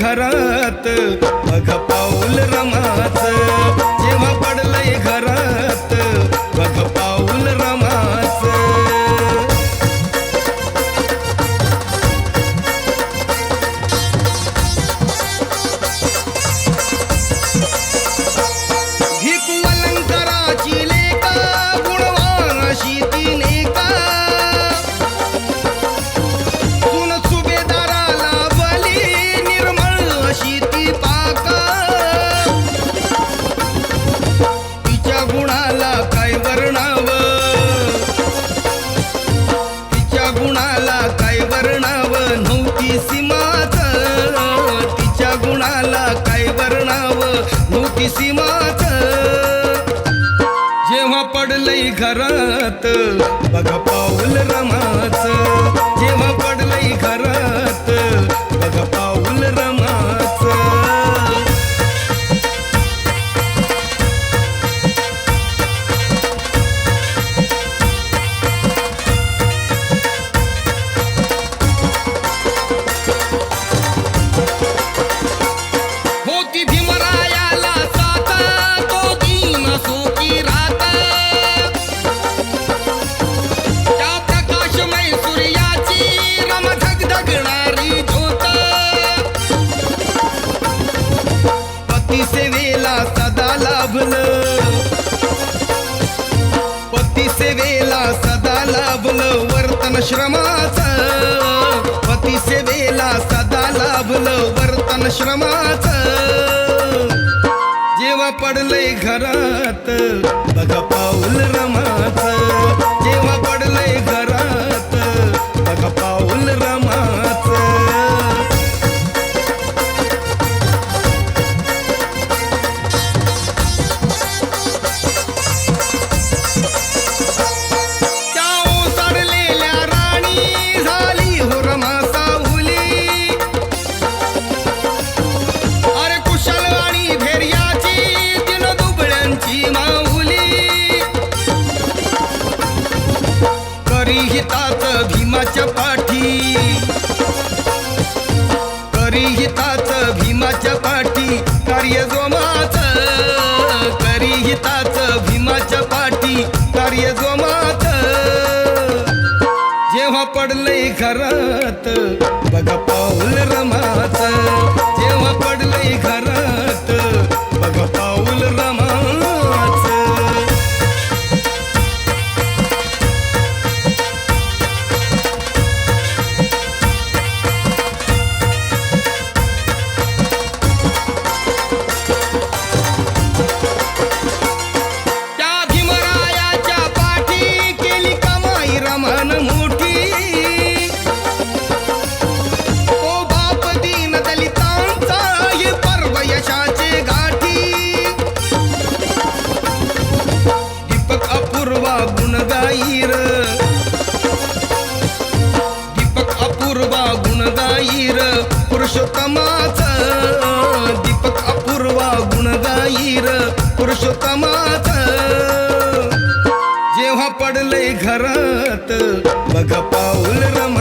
घरात बघ पाऊल रमाचं, जेव्हा पडलंय घरात बघ पाऊल रमाचं. भिकू अलंकाराची लेका, गुणवान अशी ती नेका, सून सुभेदाराला बली, निर्मळ अशी ती पाका. तिच्या गुणाला काय वर्णावं, तिच्या गुणाला काय वर्णावं नव्हती सीमाच, तिच्या गुणाला काय वर्णावं नव्हती सीमाच. जेव्हा पडलंय घरात बघ पाऊल रमाचं, जेव्हा पडलंय घरात बघ पाऊल रमाचं. होती भीमरायाला साथ, तो दीन सुखी राहता. त्या प्रकाशमय सूर्याची रम धगधगणारी ज्योत. पती सेवेला सदा लाभलं, पती सेवेला सदा लाभलं वर्तन श्रमाचं, पती सेवेला सदा लाभलं वर्तन श्रमाचं. जेव्हा पडलंय घरात बघ पाऊल रमाचं, जेव्हा पडलंय घरात बघ पाऊल रमाचं. त्या ओसाडलेल्या राणी झाली हो रमा सावली. अरे कुशल आणि धैर्याची दिन दुबळ्यांची माऊली. करी हिताच भीमाच्या पाठी, करी हिताच भीमाच्या पाठी कार्य जोमाचं, करी हिताच भीमाच्या पाठी कार्य जोमाचं. जेव्हा पडलंय घरात बघ पाऊल रमाचं, जेव्हा पडलंय घरात बघ पाऊल रमाचं. त्या भीमरायाच्या पाठी केली कमाई रमान मोठी. ओ बाप दीन दलितांचा हे पर्व यशाचे गाठी. दीपक अपूर्वा गुणगाईर, दीपक अपूर्वा गुणगाईर पुरुषोत्तमाचं, दीपक अपूर्वा गुणगाईर पुरुषोत्तमाचं. जेव्हा पडलंय घरात बघ पाऊल रमा